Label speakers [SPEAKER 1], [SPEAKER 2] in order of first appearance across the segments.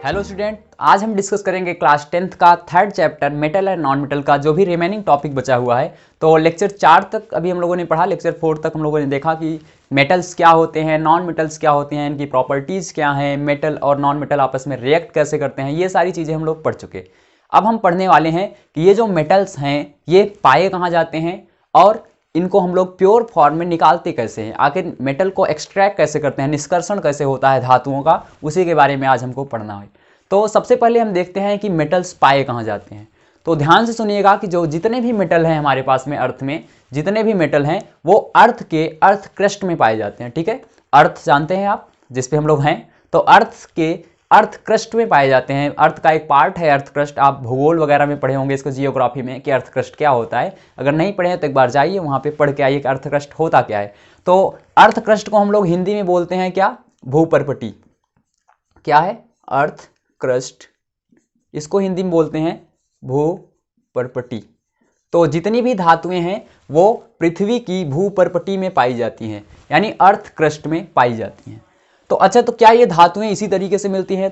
[SPEAKER 1] Hello student, आज हम discuss करेंगे क्लास 10th का third chapter metal and non metal का जो भी रिमेनिंग टॉपिक बचा हुआ है। तो लेक्चर 4 तक अभी हम लोगों ने पढ़ा, लेक्चर 4 तक हम लोगों ने देखा कि मेटल्स क्या होते हैं, नॉन मेटल्स क्या होते हैं, इनकी प्रॉपर्टीज़ क्या हैं, मेटल और नॉन मेटल आपस में रिएक्ट कैसे करते हैं, ये सारी चीज़ें हम लोग पढ़ चुके। अब हम पढ़ने वाले हैं कि ये जो मेटल्स हैं ये पाए कहाँ जाते हैं और इनको हम लोग प्योर फॉर्म में निकालते कैसे हैं, आखिर मेटल को एक्सट्रैक्ट कैसे करते हैं, निष्कर्षण कैसे होता है धातुओं का, उसी के बारे में आज हमको पढ़ना है। तो सबसे पहले हम देखते हैं कि मेटल्स पाए कहाँ जाते हैं। तो ध्यान से सुनिएगा कि जो जितने भी मेटल हैं हमारे पास में अर्थ में, जितने भी मेटल हैं वो अर्थ के अर्थ क्रस्ट में पाए जाते हैं। ठीक है, अर्थ जानते हैं आप, जिस पे हम लोग हैं, तो अर्थ के अर्थ क्रस्ट में पाए जाते हैं। अर्थ का एक पार्ट है अर्थ क्रस्ट, आप भूगोल वगैरह में पढ़े होंगे इसको, जियोग्राफी में, कि अर्थ क्रस्ट क्या होता है। अगर नहीं पढ़े हैं तो एक बार जाइए वहाँ पे पढ़ के आइए कि अर्थ क्रस्ट होता क्या है। तो अर्थ क्रस्ट को हम लोग हिंदी में बोलते हैं क्या, भूपर्पटी। क्या है, अर्थ क्रस्ट, इसको हिंदी में बोलते हैं भूपर्पटी। तो जितनी भी धातुएं हैं वो पृथ्वी की भूपर्पटी में पाई जाती हैं, यानी अर्थ क्रस्ट में पाई जाती हैं। तो अच्छा, तो क्या ये धातुएं इसी तरीके से मिलती हैं?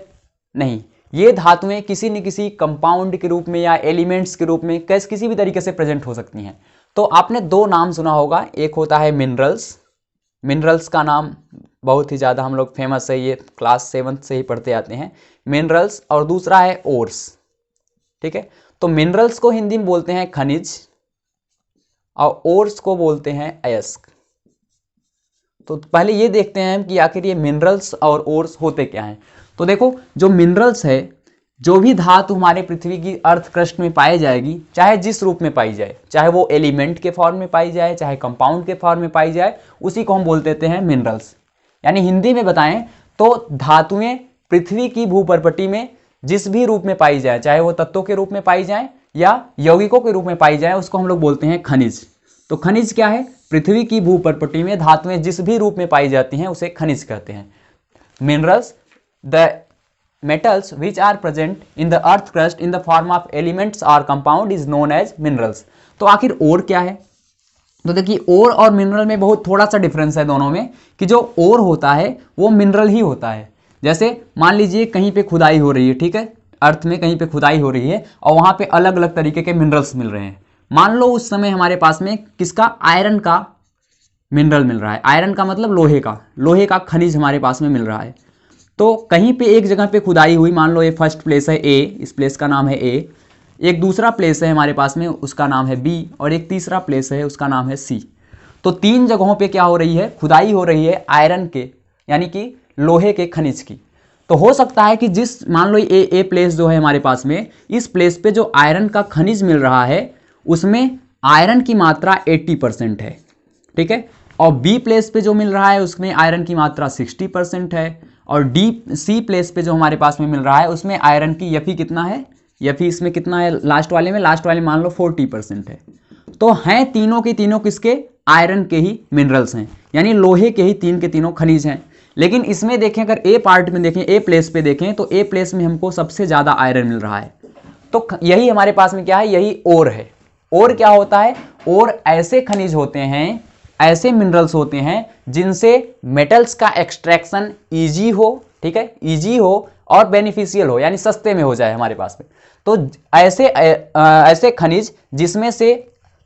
[SPEAKER 1] नहीं, ये धातुएं किसी न किसी कंपाउंड के रूप में या एलिमेंट्स के रूप में किसी भी तरीके से प्रेजेंट हो सकती हैं। तो आपने दो नाम सुना होगा, एक होता है मिनरल्स, मिनरल्स का नाम बहुत ही ज़्यादा हम लोग फेमस है, ये क्लास 7 से ही पढ़ते आते हैं मिनरल्स, और दूसरा है ओर्स। ठीक है, तो मिनरल्स को हिंदी में बोलते हैं खनिज और ओर्स को बोलते हैं अयस्क। तो पहले ये देखते हैं कि आखिर ये मिनरल्स और ओर्स होते क्या हैं। तो देखो, जो मिनरल्स है, जो भी धातु हमारे पृथ्वी की अर्थ क्रस्ट में पाई जाएगी, चाहे जिस रूप में पाई जाए, चाहे वो एलिमेंट के फॉर्म में पाई जाए, चाहे कंपाउंड के फॉर्म में पाई जाए, उसी को हम बोल देते हैं मिनरल्स। यानी हिंदी में बताएं तो धातुएं पृथ्वी की भूपर्पटी में जिस भी रूप में पाई जाए, चाहे वो तत्वों के रूप में पाई जाए या यौगिकों के रूप में पाई जाए, उसको हम लोग बोलते हैं खनिज। तो खनिज क्या है, पृथ्वी की भूपर्पटी में धातुएं जिस भी रूप में पाई जाती हैं उसे खनिज कहते हैं। Minerals, the metals which are present in the earth crust in the form of elements or compound is known as minerals। तो आखिर ओर क्या है? तो देखिए, ओर और मिनरल में बहुत थोड़ा सा डिफरेंस है दोनों में, कि जो ओर होता है वो मिनरल ही होता है। जैसे मान लीजिए कहीं पे खुदाई हो रही है, ठीक है, अर्थ में कहीं पे खुदाई हो रही है और वहां पे अलग अलग तरीके के मिनरल्स मिल रहे हैं। मान लो उस समय हमारे पास में किसका, आयरन का मिनरल मिल रहा है। आयरन का मतलब लोहे का खनिज हमारे पास में मिल रहा है। तो कहीं पे एक जगह पे खुदाई हुई, मान लो ये फर्स्ट प्लेस है ए, इस प्लेस का नाम है ए, एक दूसरा प्लेस है हमारे पास में उसका नाम है बी, और एक तीसरा प्लेस है उसका नाम है सी। तो तीन जगहों पे क्या हो रही है, खुदाई हो रही है आयरन के, यानी कि लोहे के खनिज की। तो हो सकता है कि जिस, मान लो ए प्लेस जो है हमारे पास में, इस प्लेस पे जो आयरन का खनिज मिल रहा है उसमें आयरन की मात्रा 80% है, ठीक है, और बी प्लेस पे जो मिल रहा है उसमें आयरन की मात्रा 60% है, और सी प्लेस पे जो हमारे पास में मिल रहा है उसमें आयरन की Fe कितना है, Fe इसमें कितना है, लास्ट वाले में मान लो 40% है। तो हैं तीनों के तीनों किसके, आयरन के ही मिनरल्स हैं, यानी लोहे के ही तीन के तीनों खनिज हैं। लेकिन इसमें देखें, अगर ए पार्ट में देखें, ए प्लेस पे देखें, तो ए प्लेस में हमको सबसे ज़्यादा आयरन मिल रहा है। तो यही हमारे पास में क्या है, यही ओर है। ओर क्या होता है, ओर ऐसे खनिज होते हैं, ऐसे मिनरल्स होते हैं जिनसे मेटल्स का एक्सट्रैक्शन इजी हो, ठीक है, इजी हो और बेनिफिशियल हो, यानी सस्ते में हो जाए हमारे पास में। तो ऐसे खनिज जिसमें से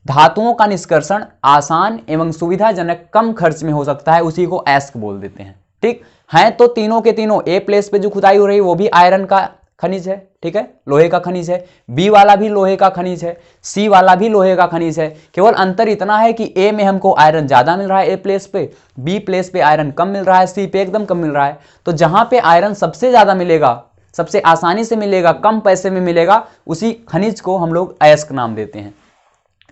[SPEAKER 1] धातुओं का निष्कर्षण आसान एवं सुविधाजनक कम खर्च में हो सकता है, उसी को अयस्क बोल देते हैं। ठीक है, तो तीनों के तीनों, ए प्लेस पे जो खुदाई हो रही है वो भी आयरन का खनिज है, ठीक है, लोहे का खनिज है, बी वाला भी लोहे का खनिज है, सी वाला भी लोहे का खनिज है। केवल अंतर इतना है कि ए में हमको आयरन ज्यादा मिल रहा है ए प्लेस पे, बी प्लेस पे आयरन कम मिल रहा है, सी पे एकदम कम मिल रहा है। तो जहां पे आयरन सबसे ज्यादा मिलेगा, सबसे आसानी से मिलेगा, कम पैसे में मिलेगा, उसी खनिज को हम लोग अयस्क नाम देते हैं।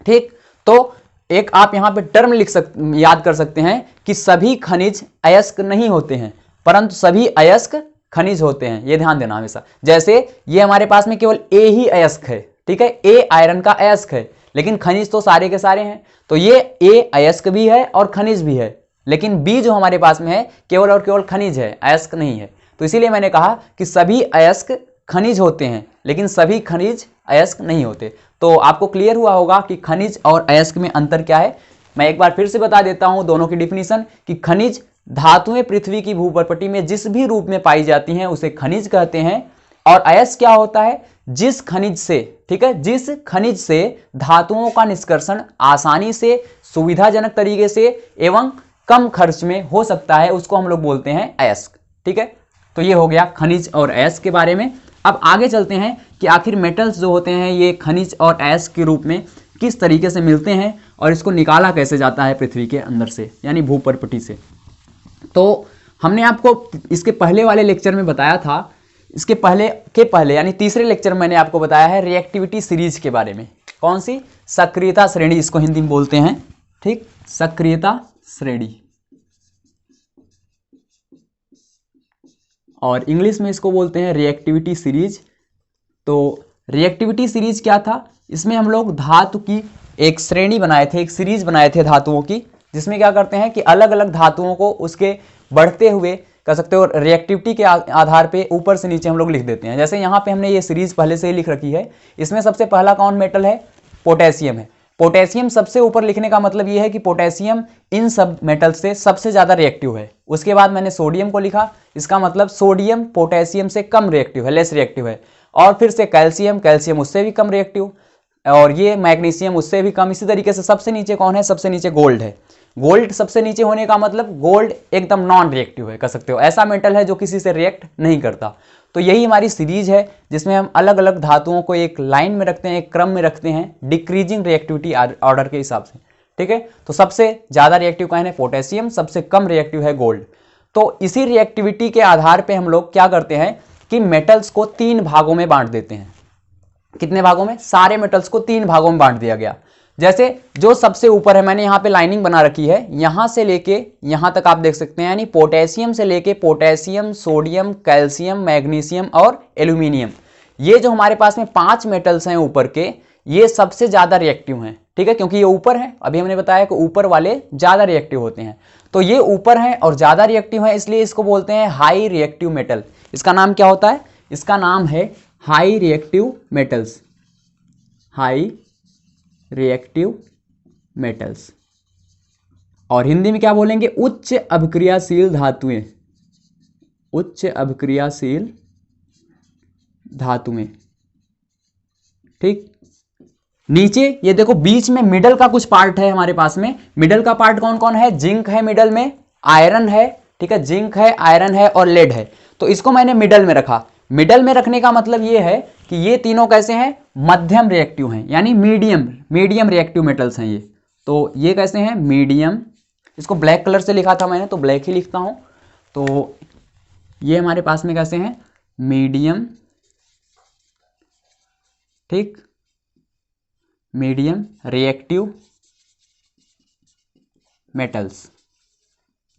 [SPEAKER 1] ठीक, तो एक आप यहां पे याद कर सकते हैं कि सभी खनिज अयस्क नहीं होते हैं, परंतु सभी अयस्क खनिज होते हैं, ये ध्यान देना हमेशा। जैसे ये हमारे पास में केवल ए ही अयस्क है, ठीक है, ए आयरन का अयस्क है, लेकिन खनिज तो सारे के सारे हैं। तो ये ए अयस्क भी है और खनिज भी है, लेकिन बी जो हमारे पास में है केवल और केवल खनिज है, अयस्क नहीं है। तो इसीलिए मैंने कहा कि सभी अयस्क खनिज होते हैं, लेकिन सभी खनिज अयस्क नहीं होते। तो आपको क्लियर हुआ होगा कि खनिज और अयस्क में अंतर क्या है। मैं एक बार फिर से बता देता हूं दोनों की डिफिनीशन, कि खनिज धातुएं पृथ्वी की भूपर्पटी में जिस भी रूप में पाई जाती हैं उसे खनिज कहते हैं, और अयस्क क्या होता है, जिस खनिज से, ठीक है, जिस खनिज से धातुओं का निष्कर्षण आसानी से, सुविधाजनक तरीके से एवं कम खर्च में हो सकता है, उसको हम लोग बोलते हैं अयस्क। ठीक है, तो ये हो गया खनिज और अयस्क के बारे में। अब आगे चलते हैं कि आखिर मेटल्स जो होते हैं ये खनिज और अयस्क के रूप में किस तरीके से मिलते हैं और इसको निकाला कैसे जाता है पृथ्वी के अंदर से, यानी भूपर्पटी से। तो हमने आपको इसके पहले वाले लेक्चर में बताया था, इसके पहले यानी तीसरे लेक्चर में मैंने आपको बताया है रिएक्टिविटी सीरीज के बारे में। कौन सी? सक्रियता श्रेणी, इसको हिंदी में बोलते हैं। ठीक, सक्रियता श्रेणी, और इंग्लिश में इसको बोलते हैं रिएक्टिविटी सीरीज। तो रिएक्टिविटी सीरीज क्या था? इसमें हम लोग धातु की एक श्रेणी बनाए थे, एक सीरीज बनाए थे धातुओं की, जिसमें क्या करते हैं कि अलग अलग धातुओं को उसके बढ़ते हुए कह सकते हो रिएक्टिविटी के आधार पे ऊपर से नीचे हम लोग लिख देते हैं। जैसे यहाँ पे हमने ये सीरीज पहले से ही लिख रखी है। इसमें सबसे पहला कौन मेटल है? पोटेशियम है। पोटेशियम सबसे ऊपर लिखने का मतलब ये है कि पोटेशियम इन सब मेटल से सबसे ज़्यादा रिएक्टिव है। उसके बाद मैंने सोडियम को लिखा, इसका मतलब सोडियम पोटेशियम से कम रिएक्टिव है, लेस रिएक्टिव है। और फिर से कैल्शियम, कैल्शियम उससे भी कम रिएक्टिव, और ये मैग्नीशियम उससे भी कम। इसी तरीके से सबसे नीचे कौन है? सबसे नीचे गोल्ड है। गोल्ड सबसे नीचे होने का मतलब गोल्ड एकदम नॉन रिएक्टिव है, कह सकते हो, ऐसा मेटल है जो किसी से रिएक्ट नहीं करता। तो यही हमारी सीरीज है जिसमें हम अलग अलग धातुओं को एक लाइन में रखते हैं, एक क्रम में रखते हैं, डिक्रीजिंग रिएक्टिविटी ऑर्डर के हिसाब से। ठीक है, तो सबसे ज़्यादा रिएक्टिव कौन है? पोटेशियम। सबसे कम रिएक्टिव है गोल्ड। तो इसी रिएक्टिविटी के आधार पर हम लोग क्या करते हैं कि मेटल्स को 3 भागों में बांट देते हैं। कितने भागों में? सारे मेटल्स को 3 भागों में बांट दिया गया। जैसे जो सबसे ऊपर है, मैंने यहाँ पे लाइनिंग बना रखी है, यहाँ से लेके यहाँ तक आप देख सकते हैं, यानी पोटेशियम से लेके पोटेशियम, सोडियम, कैल्शियम, मैग्नीशियम और एल्यूमिनियम, ये जो हमारे पास में 5 मेटल्स हैं ऊपर के, ये सबसे ज़्यादा रिएक्टिव हैं। ठीक है, क्योंकि ये ऊपर है, अभी हमने बताया कि ऊपर वाले ज़्यादा रिएक्टिव होते हैं। तो ये ऊपर हैं और ज़्यादा रिएक्टिव हैं, इसलिए इसको बोलते हैं हाई रिएक्टिव मेटल। इसका नाम क्या होता है? इसका नाम है high reactive metals, high reactive metals. और हिंदी में क्या बोलेंगे? उच्च अभिक्रियाशील धातुएं, उच्च अभिक्रियाशील धातुएं। ठीक, नीचे ये देखो बीच में मिडल का कुछ पार्ट है हमारे पास में। मिडल का पार्ट कौन कौन है? जिंक है मिडल में, आयरन है, ठीक है, जिंक है, आयरन है और लेड है। तो इसको मैंने मिडल में रखा। मिडल में रखने का मतलब ये है कि ये तीनों कैसे हैं? मध्यम रिएक्टिव हैं, यानी मीडियम रिएक्टिव मेटल्स हैं ये। तो ये कैसे हैं? मीडियम। इसको ब्लैक कलर से लिखा था मैंने, तो ब्लैक ही लिखता हूं। तो ये हमारे पास में कैसे हैं? मीडियम। ठीक, मीडियम रिएक्टिव मेटल्स,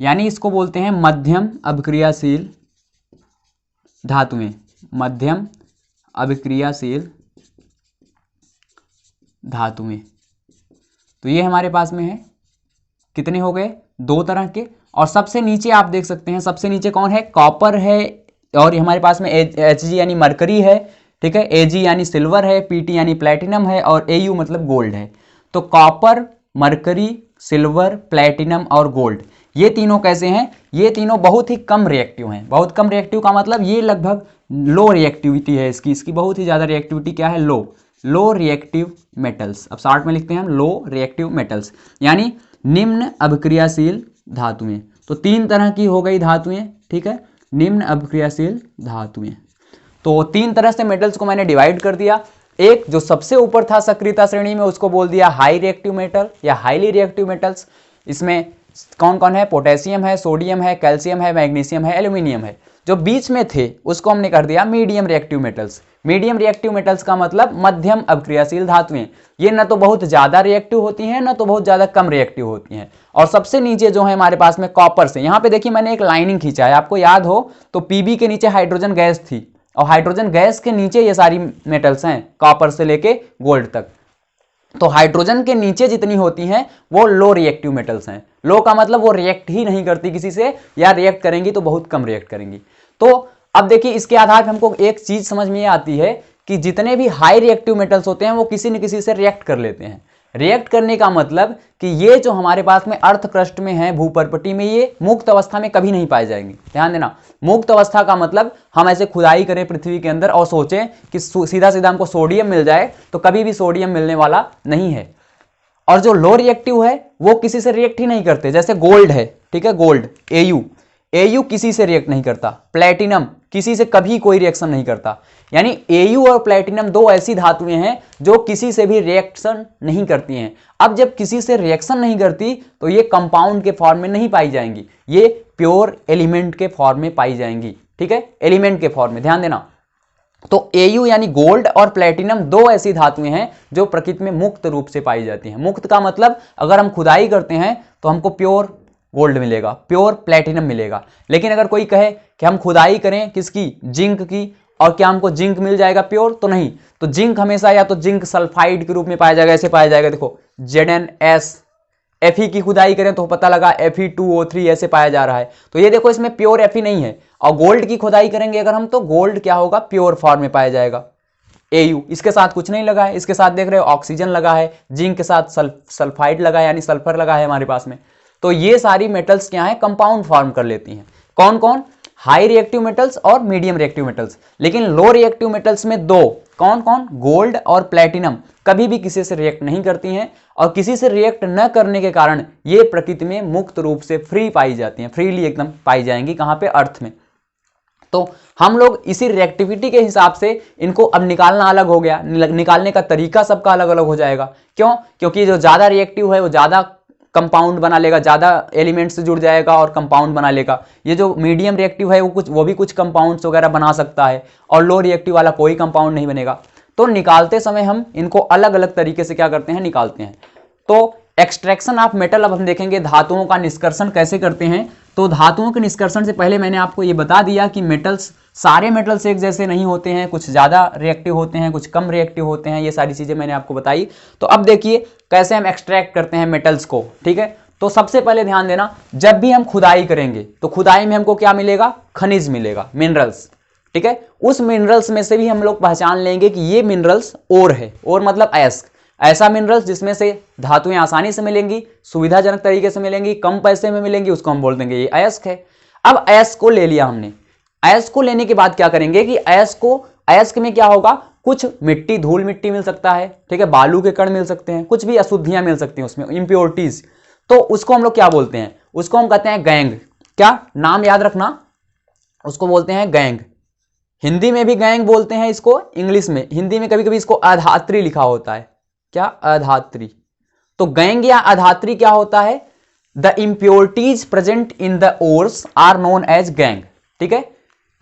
[SPEAKER 1] यानी इसको बोलते हैं मध्यम अभिक्रियाशील धातुएं, मध्यम अभिक्रियाशील धातुएं। तो ये हमारे पास में है, कितने हो गए? 2 तरह के। और सबसे नीचे आप देख सकते हैं, सबसे नीचे कौन है? कॉपर है, और ये हमारे पास में Hg यानी मरकरी है, ठीक है, Ag यानी सिल्वर है, Pt यानी प्लेटिनम है, और Au मतलब गोल्ड है। तो कॉपर, मरकरी, सिल्वर, प्लेटिनम और गोल्ड, ये तीनों कैसे हैं? ये तीनों बहुत ही कम रिएक्टिव हैं। बहुत कम रिएक्टिव का मतलब ये लगभग लो रिएक्टिविटी है इसकी बहुत ही ज़्यादा रिएक्टिविटी क्या है? Low reactive metals. अब शॉर्ट में लिखते हैं हम लो रिएक्टिव मेटल्स, यानी निम्न अभिक्रियाशील धातुएं। तो 3 तरह की हो गई धातुएं, ठीक है, निम्न अभिक्रियाशील धातुएं। तो 3 तरह से मेटल्स को मैंने डिवाइड कर दिया। एक जो सबसे ऊपर था सक्रियता श्रेणी में, उसको बोल दिया हाई रिएक्टिव मेटल या हाईली रिएक्टिव मेटल्स। इसमें कौन कौन है? पोटेशियम है, सोडियम है, कैल्शियम है, मैग्नीशियम है, एल्यूमिनियम है। जो बीच में थे उसको हमने कर दिया medium reactive metals. Medium reactive metals का मतलब मध्यम अभिक्रियाशील धातुएं। ये न तो बहुत ज्यादा रिएक्टिव होती हैं, न तो बहुत ज्यादा कम रिएक्टिव होती हैं। और सबसे नीचे जो है हमारे पास में कॉपर से, यहाँ पे देखिए मैंने एक लाइनिंग खींचा है, आपको याद हो तो पीबी के नीचे हाइड्रोजन गैस थी, और हाइड्रोजन गैस के नीचे ये सारी मेटल्स हैं, कॉपर से लेके गोल्ड तक। तो हाइड्रोजन के नीचे जितनी होती हैं वो लो रिएक्टिव मेटल्स हैं। लो का मतलब वो रिएक्ट ही नहीं करती किसी से, या रिएक्ट करेंगी तो बहुत कम रिएक्ट करेंगी। तो अब देखिए इसके आधार पर हमको एक चीज समझ में आती है कि जितने भी हाई रिएक्टिव मेटल्स होते हैं वो किसी न किसी से रिएक्ट कर लेते हैं। रिएक्ट करने का मतलब कि ये जो हमारे पास में अर्थ क्रस्ट में है, भूपर्पटी में, ये मुक्त अवस्था में कभी नहीं पाए जाएंगे। ध्यान देना, मुक्त अवस्था का मतलब हम ऐसे खुदाई करें पृथ्वी के अंदर और सोचें कि सीधा सीधा हमको सोडियम मिल जाए, तो कभी भी सोडियम मिलने वाला नहीं है। और जो लो रिएक्टिव है वो किसी से रिएक्ट ही नहीं करते, जैसे गोल्ड है, ठीक है, गोल्ड एयू किसी से रिएक्ट नहीं करता, प्लेटिनम किसी से कभी कोई रिएक्शन नहीं करता। यानी एयू और प्लेटिनम दो ऐसी धातुएं हैं जो किसी से भी रिएक्शन नहीं करती हैं। अब जब किसी से रिएक्शन नहीं करती तो ये कंपाउंड के फॉर्म में नहीं पाई जाएंगी, ये प्योर एलिमेंट के फॉर्म में पाई जाएंगी, ठीक है, एलिमेंट के फॉर्म में, ध्यान देना। तो एयू यानी गोल्ड और प्लेटिनम दो ऐसी धातुएं हैं जो प्रकृति में मुक्त रूप से पाई जाती हैं। मुक्त का मतलब अगर हम खुदाई करते हैं तो हमको प्योर गोल्ड मिलेगा, प्योर प्लेटिनम मिलेगा। लेकिन अगर कोई कहे कि हम खुदाई करें किसकी, जिंक की, और क्या हमको जिंक मिल जाएगा प्योर, तो नहीं। तो जिंक हमेशा या तो जिंक सल्फाइड के रूप में पाया जाएगा, ऐसे पाया जाएगा, देखो ZnS। Fe की खुदाई करें तो पता लगा Fe2O3 ऐसे पाया जा रहा है, तो ये देखो इसमें प्योर Fe नहीं है। और गोल्ड की खुदाई करेंगे अगर हम, तो गोल्ड क्या होगा, प्योर फॉर्म में पाया जाएगा Au। इसके साथ कुछ नहीं लगा है, इसके साथ देख रहे हो ऑक्सीजन लगा है, जिंक के साथ सल्फाइड लगा है, यानी सल्फर लगा है हमारे पास में। तो ये सारी मेटल्स क्या है, कंपाउंड फॉर्म कर लेती हैं। कौन कौन, हाई रिएक्टिव मेटल्स और मीडियम रिएक्टिव मेटल्स। लेकिन लो रिएक्टिव मेटल्स में दो, कौन कौन, गोल्ड और प्लेटिनम, कभी भी किसी से रिएक्ट नहीं करती हैं, और किसी से रिएक्ट न करने के कारण ये प्रकृति में मुक्त रूप से फ्री पाई जाती हैं, फ्रीली एकदम पाई जाएंगी। कहां पे, अर्थ में। तो हम लोग इसी रिएक्टिविटी के हिसाब से इनको अब निकालना अलग हो गया, निकालने का तरीका सबका अलग अलग हो जाएगा। क्यों, क्योंकि जो ज्यादा रिएक्टिव है वो ज्यादा कंपाउंड बना लेगा, ज्यादा एलिमेंट से जुड़ जाएगा और कंपाउंड बना लेगा। ये जो मीडियम रिएक्टिव है वो भी कुछ कंपाउंड्स वगैरह बना सकता है, और लो रिएक्टिव वाला कोई कंपाउंड नहीं बनेगा। तो निकालते समय हम इनको अलग अलग तरीके से क्या करते हैं, निकालते हैं। तो एक्सट्रैक्शन ऑफ मेटल, अब हम देखेंगे धातुओं का निष्कर्षण कैसे करते हैं। तो धातुओं के निष्कर्षण से पहले मैंने आपको ये बता दिया कि मेटल्स, सारे मेटल्स एक जैसे नहीं होते हैं, कुछ ज़्यादा रिएक्टिव होते हैं, कुछ कम रिएक्टिव होते हैं, ये सारी चीज़ें मैंने आपको बताई। तो अब देखिए कैसे हम एक्सट्रैक्ट करते हैं मेटल्स को, ठीक है। तो सबसे पहले ध्यान देना, जब भी हम खुदाई करेंगे तो खुदाई में हमको क्या मिलेगा, खनिज मिलेगा, मिनरल्स, ठीक है। उस मिनरल्स में से भी हम लोग पहचान लेंगे कि ये मिनरल्स ओर है, ओर मतलब अयस्क, ऐसा मिनरल्स जिसमें से धातुएं आसानी से मिलेंगी, सुविधाजनक तरीके से मिलेंगी, कम पैसे में मिलेंगी, उसको हम बोल देंगे ये अयस्क है। अब अयस्क को ले लिया हमने, अयस्क को लेने के बाद क्या करेंगे कि अयस्क में क्या होगा, कुछ मिट्टी, धूल मिट्टी मिल सकता है, ठीक है, बालू के कण मिल सकते हैं, कुछ भी अशुद्धियां मिल सकती हैं उसमें, इंप्योरिटीज। तो उसको हम लोग क्या बोलते हैं, उसको हम कहते हैं गैंग। क्या, नाम याद रखना, उसको बोलते हैं गैंग। हिंदी में भी गैंग बोलते हैं इसको, इंग्लिश में, हिंदी में कभी कभी इसको अधात्री लिखा होता है, क्या, अधात्री। तो गैंग या अधात्री क्या होता है, the impurities present in the ores are known as gangue, ठीक है।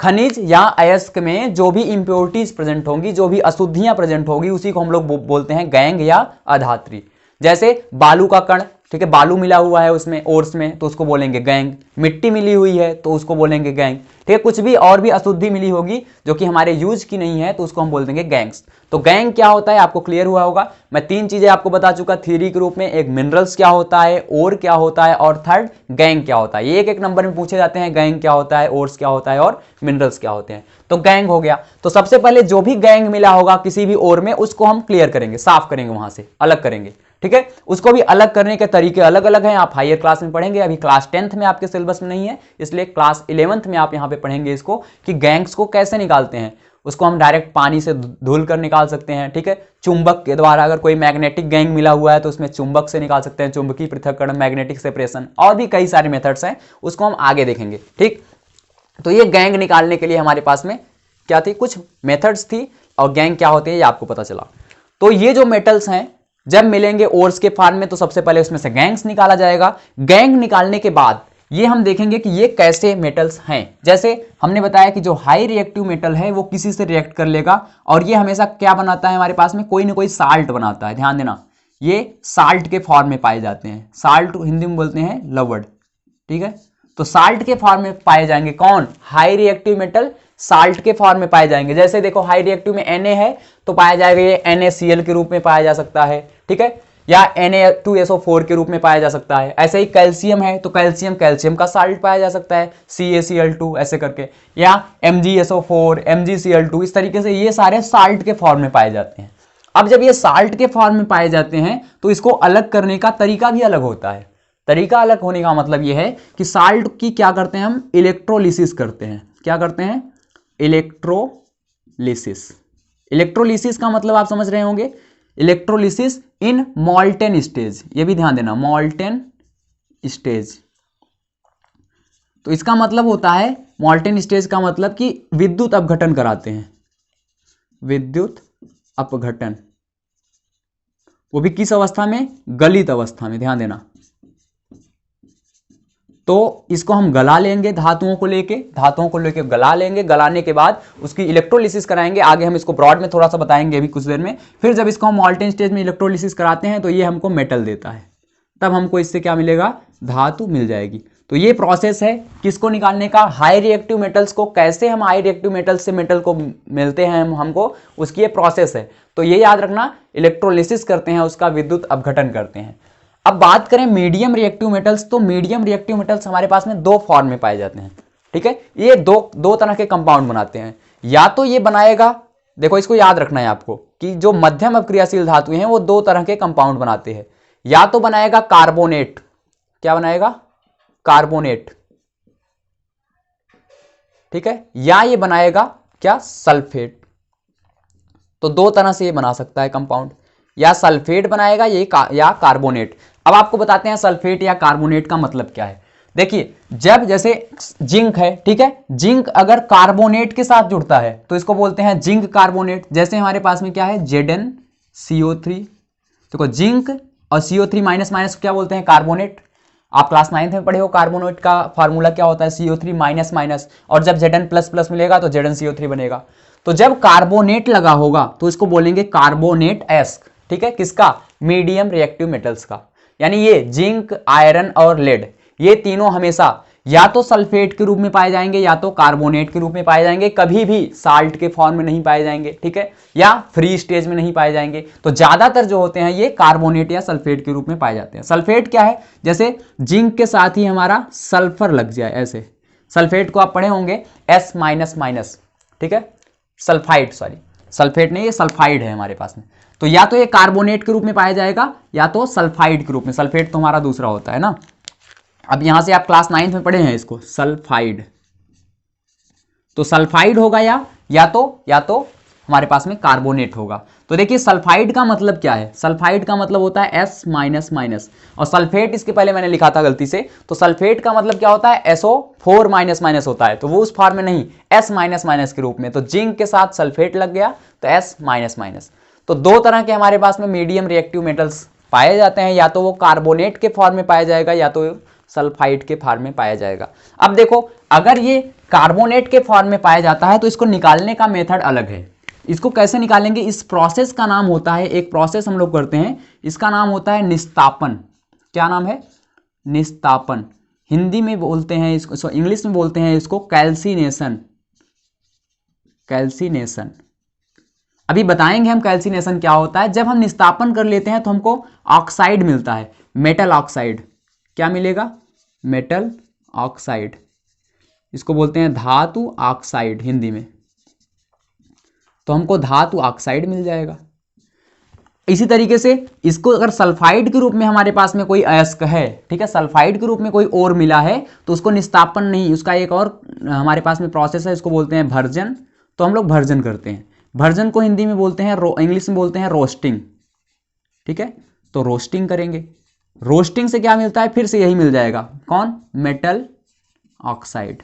[SPEAKER 1] खनिज या अयस्क में जो भी इंप्योरिटीज प्रेजेंट होंगी, जो भी अशुद्धियां प्रेजेंट होगी, उसी को हम लोग बोलते हैं गैंग या अधात्री। जैसे बालू का कण, ठीक है, बालू मिला हुआ है उसमें, ओर्स में, तो उसको बोलेंगे गैंग। मिट्टी मिली हुई है तो उसको बोलेंगे गैंग, ठीक है। कुछ भी और भी अशुद्धि मिली होगी जो कि हमारे यूज की नहीं है तो उसको हम बोल देंगे गैंग्स। तो गैंग क्या होता है आपको क्लियर हुआ होगा। मैं 3 चीजें आपको बता चुका थ्योरी के रूप में, एक मिनरल्स क्या होता है, ओर क्या होता है, और थर्ड गैंग क्या होता है। ये एक एक नंबर में पूछे जाते हैं, गैंग क्या होता है, ओर्स क्या होता है, और मिनरल्स क्या होते हैं। तो गैंग हो गया। तो सबसे पहले जो भी गैंग मिला होगा किसी भी ओर में, उसको हम क्लियर करेंगे, साफ करेंगे, वहां से अलग करेंगे, ठीक है। उसको भी अलग करने के तरीके अलग अलग हैं, आप हायर क्लास में पढ़ेंगे, अभी क्लास 10th में आपके सिलेबस में नहीं है, इसलिए क्लास 11th में आप यहां पे पढ़ेंगे इसको कि गैंग्स को कैसे निकालते हैं। उसको हम डायरेक्ट पानी से धुल कर निकाल सकते हैं, ठीक है। चुंबक के द्वारा, अगर कोई मैग्नेटिक गैंग मिला हुआ है तो उसमें चुंबक से निकाल सकते हैं, चुंबकीय पृथक्करण, मैग्नेटिक सेपरेशन, और भी कई सारे मेथड्स हैं, उसको हम आगे देखेंगे, ठीक। तो ये गैंग निकालने के लिए हमारे पास में क्या थी, कुछ मेथड्स थी, और गैंग क्या होती है ये आपको पता चला। तो ये जो मेटल्स हैं जब मिलेंगे ओर्स के फॉर्म में, तो सबसे पहले उसमें से गैंग्स निकाला जाएगा। गैंग निकालने के बाद ये हम देखेंगे कि ये कैसे मेटल्स हैं। जैसे हमने बताया कि जो हाई रिएक्टिव मेटल है वो किसी से रिएक्ट कर लेगा, और ये हमेशा क्या बनाता है, हमारे पास में कोई ना कोई साल्ट बनाता है। ध्यान देना, ये साल्ट के फॉर्म में पाए जाते हैं, साल्ट हिंदी में बोलते हैं लवण, ठीक है। तो साल्ट के फॉर्म में पाए जाएंगे कौन, हाई रिएक्टिव मेटल साल्ट के फॉर्म में पाए जाएंगे। जैसे देखो हाई रिएक्टिव में Na है तो पाया जाएगा ये NaCl के रूप में पाया जा सकता है, ठीक है, या Na2SO4 के रूप में पाया जा सकता है। ऐसे ही कैल्शियम है तो कैल्शियम का साल्ट पाया जा सकता है, CaCl2 ऐसे करके, या MgSO4 MgCl2, इस तरीके से ये सारे साल्ट के फॉर्म में पाए जाते हैं। अब जब ये साल्ट के फॉर्म में पाए जाते हैं तो इसको अलग करने का तरीका भी अलग होता है। तरीका अलग होने का मतलब ये है कि साल्ट की क्या करते हैं हम, इलेक्ट्रोलिसिस करते हैं। क्या करते हैं, इलेक्ट्रोलिसिस। इलेक्ट्रोलिसिस का मतलब आप समझ रहे होंगे, इलेक्ट्रोलिसिस इन मॉल्टेन स्टेज, ये भी ध्यान देना, मॉल्टेन स्टेज। तो इसका मतलब होता है, मॉल्टेन स्टेज का मतलब कि विद्युत अपघटन कराते हैं, विद्युत अपघटन, वो भी किस अवस्था में, गलित अवस्था में, ध्यान देना। तो इसको हम गला लेंगे, धातुओं को लेके गला लेंगे, गलाने के बाद उसकी इलेक्ट्रोलिसिस कराएंगे। आगे हम इसको ब्रॉड में थोड़ा सा बताएंगे अभी कुछ देर में। फिर जब इसको हम मॉल्टेन स्टेज में इलेक्ट्रोलिसिस कराते हैं तो ये हमको मेटल देता है, तब हमको इससे क्या मिलेगा, धातु मिल जाएगी। तो ये प्रोसेस है किसको निकालने का, हाई रिएक्टिव मेटल्स को। कैसे हम हाई रिएक्टिव मेटल्स से मेटल को मिलते हैं हमको, उसकी ये प्रोसेस है। तो ये याद रखना, इलेक्ट्रोलिसिस करते हैं, उसका विद्युत अपघटन करते हैं। अब बात करें मीडियम रिएक्टिव मेटल्स, तो मीडियम रिएक्टिव मेटल्स हमारे पास में दो फॉर्म में पाए जाते हैं, ठीक है। ये दो तरह के कंपाउंड बनाते हैं। या तो ये बनाएगा, देखो इसको याद रखना है आपको, कि जो मध्यम अपक्रियाशील धातुएं हैं वो दो तरह के कंपाउंड बनाते हैं। या तो बनाएगा कार्बोनेट, क्या बनाएगा, कार्बोनेट, ठीक है, या ये बनाएगा क्या, सल्फेट। तो दो तरह से ये बना सकता है कंपाउंड, या सल्फेट बनाएगा या कार्बोनेट। अब आपको बताते हैं सल्फेट या कार्बोनेट का मतलब क्या है। देखिए, जब जैसे जिंक है, ठीक है, जिंक अगर कार्बोनेट के साथ जुड़ता है तो इसको बोलते हैं जिंक कार्बोनेट। जैसे हमारे पास में क्या है, ZnCO3, देखो जिंक और CO3 माइनस माइनस क्या बोलते हैं, कार्बोनेट। आप क्लास 9th में पढ़े हो कार्बोनेट का फार्मूला क्या होता है, CO3 माइनस माइनस, और जब Zn प्लस प्लस मिलेगा तो ZnCO3 बनेगा। तो जब कार्बोनेट लगा होगा तो इसको बोलेंगे कार्बोनेट एस्क, ठीक है, किसका, मीडियम रिएक्टिव मेटल्स का। यानी ये जिंक, आयरन और लेड, ये तीनों हमेशा या तो सल्फेट के रूप में पाए जाएंगे या तो कार्बोनेट के रूप में पाए जाएंगे, कभी भी साल्ट के फॉर्म में नहीं पाए जाएंगे, ठीक है, या फ्री स्टेज में नहीं पाए जाएंगे। तो ज्यादातर जो होते हैं ये कार्बोनेट या सल्फेट के रूप में पाए जाते हैं। सल्फेट क्या है, जैसे जिंक के साथ ही हमारा सल्फर लग जाए, ऐसे सल्फेट को आप पढ़े होंगे S माइनस माइनस, ठीक है, सल्फाइड, सॉरी सल्फेट नहीं, ये सल्फाइड है हमारे पास में। तो या तो ये कार्बोनेट के रूप में पाया जाएगा या तो सल्फाइड के रूप में। सल्फेट तो हमारा दूसरा होता है ना। अब यहां से आप क्लास 9th में पढ़े हैं इसको, सल्फाइड। तो सल्फाइड होगा या तो हमारे पास में कार्बोनेट होगा। तो देखिए सल्फाइड का मतलब क्या है, सल्फाइड का मतलब होता है S माइनस माइनस, और सल्फेट इसके पहले मैंने लिखा था गलती से, तो सल्फेट का मतलब क्या होता है, SO4 माइनस माइनस होता है। तो वो उस फॉर्म में नहीं, S माइनस माइनस के रूप में। तो जिंक के साथ सल्फेट लग गया तो S माइनस माइनस। तो दो तरह के हमारे पास में मीडियम रिएक्टिव मेटल्स पाए जाते हैं, या तो वो कार्बोनेट के फॉर्म में पाया जाएगा या तो सल्फाइड के फॉर्म में पाया जाएगा। अब देखो, अगर ये कार्बोनेट के फॉर्म में पाया जाता है तो इसको निकालने का मेथड अलग है। इसको कैसे निकालेंगे, इस प्रोसेस का नाम होता है, एक प्रोसेस हम लोग करते हैं, इसका नाम होता है निस्तापन। क्या नाम है, निस्तापन। हिंदी में बोलते हैं इसको, इंग्लिश में बोलते हैं इसको कैल्सिनेशन। कैल्सिनेशन अभी बताएंगे हम कैल्सिनेशन क्या होता है। जब हम निस्तापन कर लेते हैं तो हमको ऑक्साइड मिलता है, मेटल ऑक्साइड। क्या मिलेगा, मेटल ऑक्साइड। इसको बोलते हैं धातु ऑक्साइड हिंदी में। तो हमको धातु ऑक्साइड मिल जाएगा। इसी तरीके से इसको अगर सल्फाइड के रूप में हमारे पास में कोई अयस्क है, ठीक है, सल्फाइड के रूप में कोई और मिला है तो उसको निस्तापन नहीं, उसका एक और हमारे पास में प्रोसेस है, इसको बोलते हैं भर्जन। तो हम लोग भर्जन करते हैं। भर्जन को हिंदी में बोलते हैं, इंग्लिश में बोलते हैं रोस्टिंग, ठीक है। तो रोस्टिंग करेंगे। रोस्टिंग से क्या मिलता है, फिर से यही मिल जाएगा, कौन, मेटल ऑक्साइड,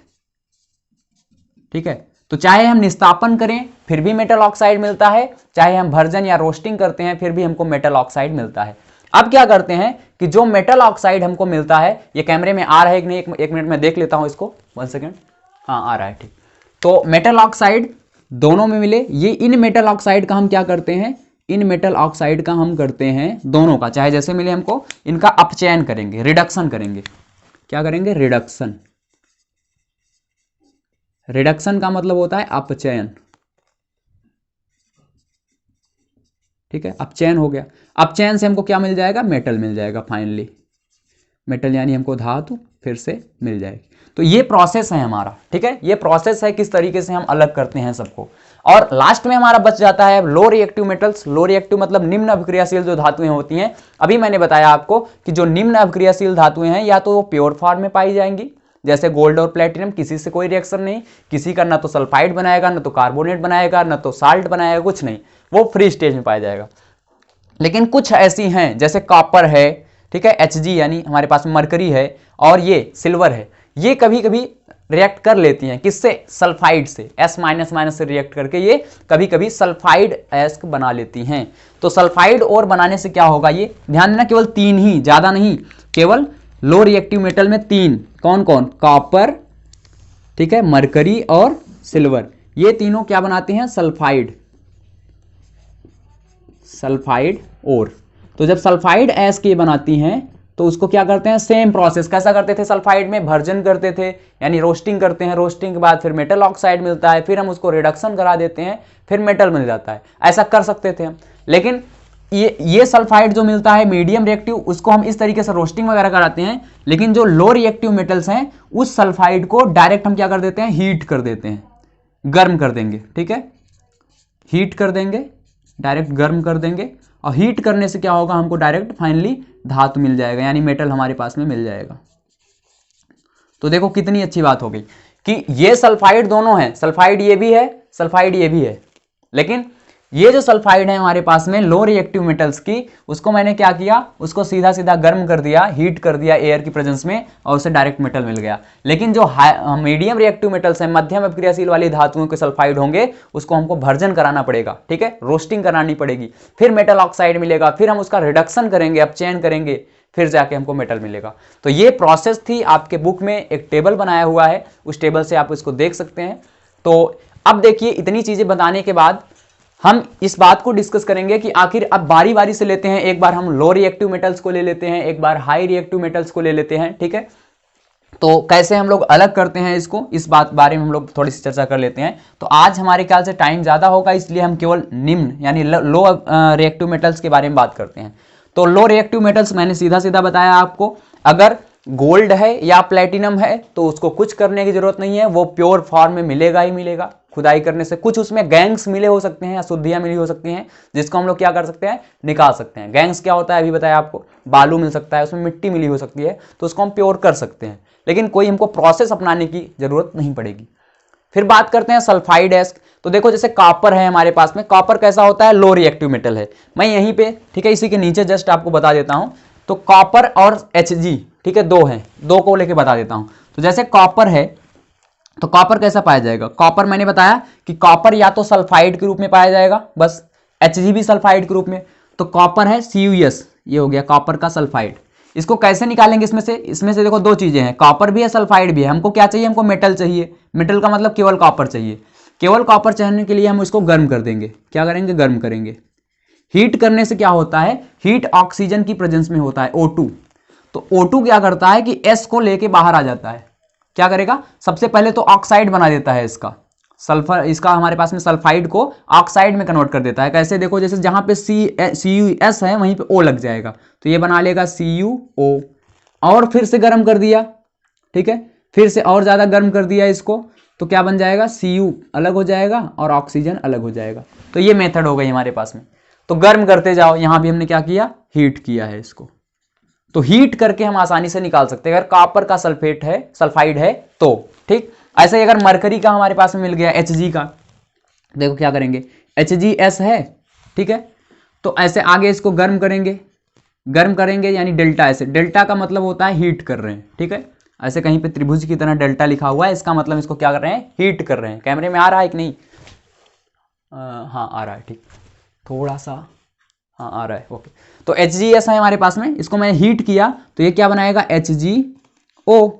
[SPEAKER 1] ठीक है। तो चाहे हम निस्तापन करें फिर भी मेटल ऑक्साइड मिलता है, चाहे हम भर्जन या रोस्टिंग करते हैं फिर भी हमको मेटल ऑक्साइड मिलता है। अब क्या करते हैं कि जो मेटल ऑक्साइड हमको मिलता है, ये कैमरे में आ रहा है कि नहीं, एक मिनट में देख लेता हूं इसको, 1 सेकेंड, हाँ आ रहा है, ठीक। तो मेटल ऑक्साइड दोनों में मिले, ये इन मेटल ऑक्साइड का हम क्या करते हैं, इन मेटल ऑक्साइड का हम करते हैं, दोनों का चाहे जैसे मिले हमको, इनका अपचयन करेंगे, रिडक्शन करेंगे। क्या करेंगे, रिडक्शन। रिडक्शन का मतलब होता है अपचयन, ठीक है, अपचयन हो गया। अपचयन से हमको क्या मिल जाएगा, मेटल मिल जाएगा फाइनली, मेटल यानी हमको धातु फिर से मिल जाएगी। तो ये प्रोसेस है हमारा, ठीक है, ये प्रोसेस है किस तरीके से हम अलग करते हैं सबको। और लास्ट में हमारा बच जाता है low reactive metals. Low reactive मतलब निम्न अभिक्रियाशील जो धातुएं होती हैं। अभी मैंने बताया आपको कि जो निम्न अभिक्रियाशील धातुएं हैं या तो वो प्योर फॉर्म में पाई जाएंगी, जैसे गोल्ड और प्लेटिनम, किसी से कोई रिएक्शन नहीं, किसी का ना तो सल्फाइड बनाएगा, ना तो कार्बोनेट बनाएगा, ना तो साल्ट बनाएगा, कुछ नहीं, वो फ्री स्टेज में पाया जाएगा। लेकिन कुछ ऐसी हैं जैसे कॉपर है, ठीक है, Hg यानी हमारे पास में मरकरी है, और ये सिल्वर है, ये कभी कभी रिएक्ट कर लेती हैं, किससे? सल्फाइड से, S- से रिएक्ट करके ये कभी कभी सल्फाइड एस्क बना लेती हैं। तो सल्फाइड और बनाने से क्या होगा, ये ध्यान देना, केवल 3 ही, ज्यादा नहीं, केवल लो रिएक्टिव मेटल में 3, कौन कौन? कॉपर, ठीक है, मरकरी और सिल्वर, ये तीनों क्या बनाते हैं? सल्फाइड, सल्फाइड और। तो जब सल्फाइड एस्क ये बनाती हैं तो उसको क्या करते हैं? सेम प्रोसेस कैसा करते थे? सल्फाइड में भर्जन करते थे, यानी रोस्टिंग करते हैं, रोस्टिंग के बाद फिर मेटल ऑक्साइड मिलता है, फिर हम उसको रिडक्शन करा देते हैं, फिर मेटल मिल जाता है, ऐसा कर सकते थे हम। लेकिन ये सल्फाइड जो मिलता है मीडियम रिएक्टिव, उसको हम इस तरीके से रोस्टिंग वगैरह कराते हैं। लेकिन जो लो रिएक्टिव मेटल्स हैं उस सल्फाइड को डायरेक्ट हम क्या कर देते हैं? हीट कर देते हैं, गर्म कर देंगे, ठीक है, हीट कर देंगे, डायरेक्ट गर्म कर देंगे, और हीट करने से क्या होगा? हमको डायरेक्ट फाइनली धातु मिल जाएगा, यानी मेटल हमारे पास में मिल जाएगा। तो देखो कितनी अच्छी बात हो गई कि ये सल्फाइड दोनों हैं, सल्फाइड ये भी है, सल्फाइड ये भी है, लेकिन ये जो सल्फाइड है हमारे पास में लो रिएक्टिव मेटल्स की, उसको मैंने क्या किया? उसको सीधा सीधा गर्म कर दिया, हीट कर दिया एयर की प्रेजेंस में, और उसे डायरेक्ट मेटल मिल गया। लेकिन जो मीडियम रिएक्टिव मेटल्स हैं, मध्यम अभिक्रियाशील वाली धातुओं के सल्फाइड होंगे, उसको हमको भर्जन कराना पड़ेगा, ठीक है, रोस्टिंग करानी पड़ेगी, फिर मेटल ऑक्साइड मिलेगा, फिर हम उसका रिडक्शन करेंगे, अपचयन करेंगे, फिर जाके हमको मेटल मिलेगा। तो ये प्रोसेस थी, आपके बुक में एक टेबल बनाया हुआ है, उस टेबल से आप इसको देख सकते हैं। तो अब देखिए, इतनी चीजें बताने के बाद हम इस बात को डिस्कस करेंगे कि आखिर अब बारी बारी से लेते हैं, एक बार हम लो रिएक्टिव मेटल्स को ले लेते हैं, एक बार हाई रिएक्टिव मेटल्स को ले लेते हैं, ठीक है। तो कैसे हम लोग अलग करते हैं इसको, इस बारे में हम लोग थोड़ी सी चर्चा कर लेते हैं। तो आज हमारे ख्याल से टाइम ज्यादा होगा, इसलिए हम केवल निम्न यानी लो रिएक्टिव मेटल्स के बारे में बात करते हैं। तो लो रिएक्टिव मेटल्स मैंने सीधा सीधा बताया आपको, अगर गोल्ड है या प्लेटिनम है तो उसको कुछ करने की जरूरत नहीं है, वो प्योर फॉर्म में मिलेगा ही मिलेगा, खुदाई करने से। कुछ उसमें गैंग्स मिले हो सकते हैं, अशुद्धियां मिली हो सकती हैं, जिसको हम लोग क्या कर सकते हैं? निकाल सकते हैं। गैंग्स क्या होता है अभी बताया आपको, बालू मिल सकता है, उसमें मिट्टी मिली हो सकती है, तो उसको हम प्योर कर सकते हैं, लेकिन कोई हमको प्रोसेस अपनाने की जरूरत नहीं पड़ेगी। फिर बात करते हैं सल्फाइड एस्क। तो देखो जैसे कॉपर है हमारे पास में, कॉपर कैसा होता है? लो रिएक्टिव मेटल है। मैं यहीं पे, ठीक है, इसी के नीचे जस्ट आपको बता देता हूं। तो कॉपर और Hg, ठीक है, दो हैं, दो को लेके बता देता हूं। तो जैसे कॉपर है, तो कॉपर कैसा पाया जाएगा? कॉपर मैंने बताया कि कॉपर या तो सल्फाइड के रूप में पाया जाएगा, बस, Hg भी सल्फाइड के रूप में। तो कॉपर है CuS, ये हो गया कॉपर का सल्फाइड। इसको कैसे निकालेंगे इसमें से? इसमें से देखो दो चीजें हैं, कॉपर भी है, सल्फाइड भी है। हमको क्या चाहिए? हमको मेटल चाहिए। मेटल का मतलब केवल कॉपर चाहिए। केवल कॉपर चाहने के लिए हम इसको गर्म कर देंगे। क्या करेंगे? गर्म करेंगे। हीट करने से क्या होता है? हीट ऑक्सीजन की प्रेजेंस में होता है, O2। तो O2 क्या करता है कि S को लेके बाहर आ जाता है। क्या करेगा? सबसे पहले तो ऑक्साइड बना देता है इसका, सल्फर, इसका हमारे पास में सल्फाइड को ऑक्साइड में कन्वर्ट कर देता है। कैसे? देखो, जैसे जहां पे CuS है वहीं पे O लग जाएगा, तो ये बना लेगा CuO, और फिर से गर्म कर दिया, ठीक है, फिर से और ज्यादा गर्म कर दिया इसको, तो क्या बन जाएगा? Cu अलग हो जाएगा और ऑक्सीजन अलग हो जाएगा। तो ये मेथड हो गई हमारे पास में। तो गर्म करते जाओ, यहां भी हमने क्या किया? हीट किया है इसको। तो हीट करके हम आसानी से निकाल सकते हैं अगर कॉपर का सल्फेट है, सल्फाइड है तो, ठीक। ऐसे ही अगर मरकरी का हमारे पास में मिल गया, Hg का, देखो क्या करेंगे? HgS है, ठीक है, तो ऐसे आगे इसको गर्म करेंगे, गर्म करेंगे यानी डेल्टा। ऐसे डेल्टा का मतलब होता है हीट कर रहे हैं, ठीक है, ऐसे कहीं पे त्रिभुज की तरह डेल्टा लिखा हुआ है, इसका मतलब इसको क्या कर रहे हैं? हीट कर रहे हैं। कैमरे में आ रहा है कि नहीं? हाँ आ रहा है, ठीक, थोड़ा सा, हाँ आ रहा है, ओके। तो HgS है हमारे पास में, इसको मैंने हीट किया तो ये क्या बनाएगा? HgO,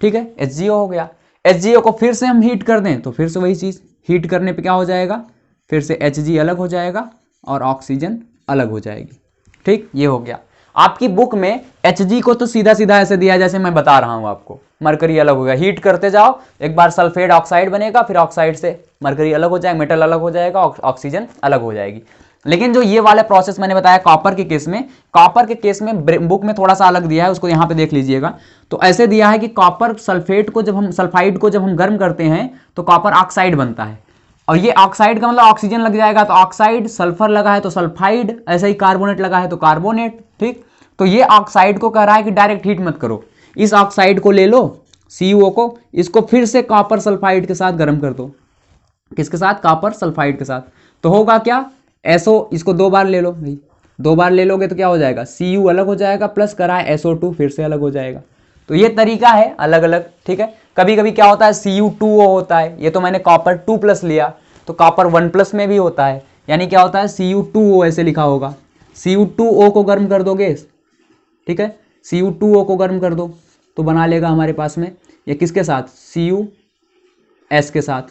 [SPEAKER 1] ठीक है, HgO हो गया। HgO को फिर से हम हीट कर दें तो फिर से वही चीज, हीट करने पे क्या हो जाएगा? फिर से Hg अलग हो जाएगा और ऑक्सीजन अलग हो जाएगी, ठीक, ये हो गया। आपकी बुक में Hg को तो सीधा सीधा ऐसे दिया जैसे मैं बता रहा हूं आपको, मरकरी अलग हो गया, हीट करते जाओ, एक बार सल्फेट ऑक्साइड बनेगा, फिर ऑक्साइड से मरकरी अलग हो जाएगा, मेटल अलग हो जाएगा, ऑक्सीजन अलग हो जाएगी। लेकिन जो ये वाला प्रोसेस मैंने बताया कॉपर के केस में, कॉपर के केस में बुक में थोड़ा सा अलग दिया है, उसको यहाँ पे देख लीजिएगा। तो ऐसे दिया है कि कॉपर सल्फेट को जब हम, सल्फाइड को जब हम गर्म करते हैं तो कॉपर ऑक्साइड बनता है, और ये ऑक्साइड का मतलब ऑक्सीजन लग जाएगा तो ऑक्साइड, सल्फर लगा है तो सल्फाइड, ऐसा ही कार्बोनेट लगा है तो कार्बोनेट। ठीक, तो ये ऑक्साइड को कह रहा है कि डायरेक्ट हीट मत करो, इस ऑक्साइड को ले लो CuO को, इसको फिर से कॉपर सल्फाइड के साथ गर्म कर दो। किसके साथ? कॉपर सल्फाइड के साथ। तो होगा क्या? SO, इसको 2 बार ले लो भाई, 2 बार ले लोगे तो क्या हो जाएगा? Cu अलग हो जाएगा, प्लस करा है SO2 फिर से अलग हो जाएगा। तो ये तरीका है अलग अलग। ठीक है, कभी कभी क्या होता है Cu2O होता है, ये तो मैंने कॉपर 2+ लिया, तो कॉपर 1+ में भी होता है, यानी क्या होता है Cu2O ऐसे लिखा होगा। Cu2O को गर्म कर दोगे, ठीक है, Cu2O को गर्म कर दो तो बना लेगा हमारे पास में ये किसके साथ? CuS के साथ।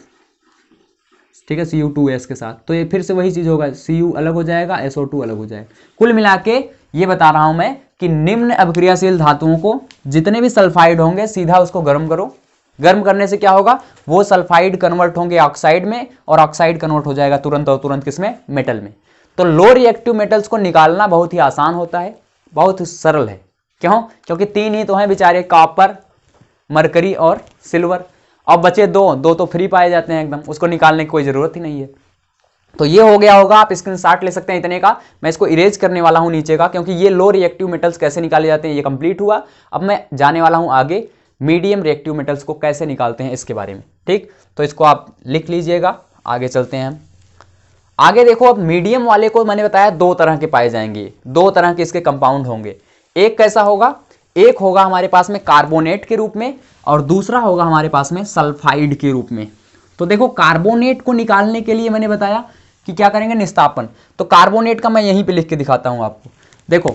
[SPEAKER 1] ठीक है, Cu2S के साथ। तो ये फिर से वही चीज होगा, Cu अलग हो जाएगा, SO2 अलग हो जाएगा। कुल मिला के ये बता रहा हूं मैं कि निम्न अभिक्रियाशील धातुओं को जितने भी सल्फाइड होंगे सीधा उसको गर्म करो। गर्म करने से क्या होगा? वो सल्फाइड कन्वर्ट होंगे ऑक्साइड में, और ऑक्साइड कन्वर्ट हो जाएगा तुरंत और तुरंत किसमें? मेटल में। तो लो रिएक्टिव मेटल्स को निकालना बहुत ही आसान होता है, बहुत ही सरल है। क्यों? क्योंकि 3 ही तो हैं बेचारे, कॉपर, मरकरी और सिल्वर। अब बचे 2 तो फ्री पाए जाते हैं एकदम, उसको निकालने की कोई जरूरत ही नहीं है। तो ये हो गया होगा, आप स्क्रीनशॉट ले सकते हैं इतने का। मैं इसको इरेज करने वाला हूं नीचे का, क्योंकि ये लो रिएक्टिव मेटल्स कैसे निकाले जाते हैं ये कंप्लीट हुआ। अब मैं जाने वाला हूं आगे मीडियम रिएक्टिव मेटल्स को कैसे निकालते हैं इसके बारे में। ठीक, तो इसको आप लिख लीजिएगा, आगे चलते हैं हम। आगे देखो, अब मीडियम वाले को मैंने बताया 2 तरह के पाए जाएंगे, 2 तरह के इसके कंपाउंड होंगे। एक कैसा होगा? एक होगा हमारे पास में कार्बोनेट के रूप में, और दूसरा होगा हमारे पास में सल्फाइड के रूप में। तो देखो, कार्बोनेट को निकालने के लिए मैंने बताया कि क्या करेंगे? निस्तापन। तो कार्बोनेट का मैं यहीं पे लिख के दिखाता हूं आपको। देखो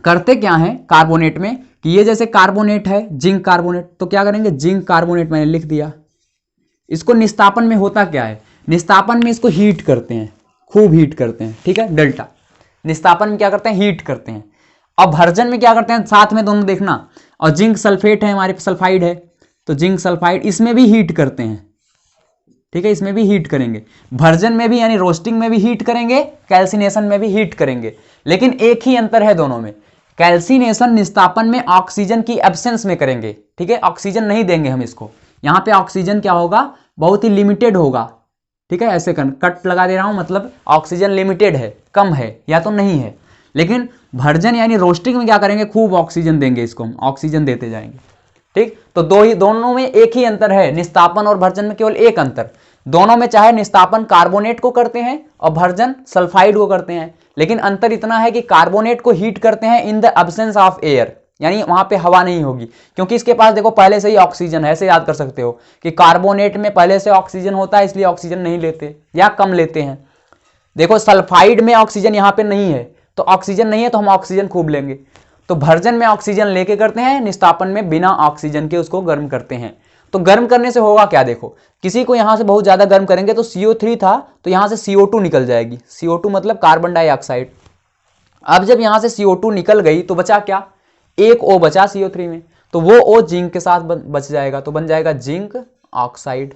[SPEAKER 1] करते क्या है कार्बोनेट में कि ये जैसे कार्बोनेट है जिंक कार्बोनेट, तो क्या करेंगे? जिंक कार्बोनेट मैंने लिख दिया। इसको निस्तापन में होता क्या है? निस्तापन में इसको हीट करते हैं, खूब हीट करते हैं। ठीक है, डेल्टा निस्तापन में क्या करते हैं? हीट करते हैं। अब भर्जन में क्या करते हैं? साथ में दोनों देखना। और जिंक सल्फेट है हमारे, सल्फाइड है, तो जिंक सल्फाइड, इसमें भी हीट करते हैं। ठीक है, इसमें भी हीट करेंगे। भर्जन में भी यानी रोस्टिंग में भी हीट करेंगे, कैल्सिनेशन में भी हीट करेंगे। लेकिन एक ही अंतर है दोनों में, कैल्सिनेशन निस्तापन में ऑक्सीजन की एब्सेंस में करेंगे। ठीक है, ऑक्सीजन नहीं देंगे हम इसको, यहां पे ऑक्सीजन क्या होगा? बहुत ही लिमिटेड होगा। ठीक है, ऐसे कट लगा दे रहा हूं, मतलब ऑक्सीजन लिमिटेड है, कम है या तो नहीं है। लेकिन भर्जन यानी रोस्टिंग में क्या करेंगे? खूब ऑक्सीजन देंगे, इसको हम ऑक्सीजन देते जाएंगे। ठीक, तो दोनों में एक ही अंतर है, निस्तापन और भर्जन में केवल एक अंतर। दोनों में चाहे निस्तापन कार्बोनेट को करते हैं और भर्जन सल्फाइड को करते हैं, लेकिन अंतर इतना है कि कार्बोनेट को हीट करते हैं in the absence of air, यानी वहां पे हवा नहीं होगी, क्योंकि इसके पास देखो पहले से ही ऑक्सीजन है। ऐसे याद कर सकते हो कि कार्बोनेट में पहले से ऑक्सीजन होता है, इसलिए ऑक्सीजन नहीं लेते या कम लेते हैं। देखो सल्फाइड में ऑक्सीजन यहाँ पे नहीं है, तो ऑक्सीजन नहीं है तो हम ऑक्सीजन खूब लेंगे। तो भर्जन में ऑक्सीजन लेके करते हैं, निस्तापन में बिना ऑक्सीजन के उसको गर्म करते हैं। तो गर्म करने से होगा क्या? देखो, किसी को यहां से बहुत ज्यादा गर्म करेंगे तो CO3 था तो यहां से CO2 निकल जाएगी। CO2 मतलब कार्बन डाइऑक्साइड। अब जब यहां से CO2 निकल गई तो बचा क्या? एक O बचा CO3 में, तो वो O जिंक के साथ बच जाएगा, तो बन जाएगा जिंक ऑक्साइड।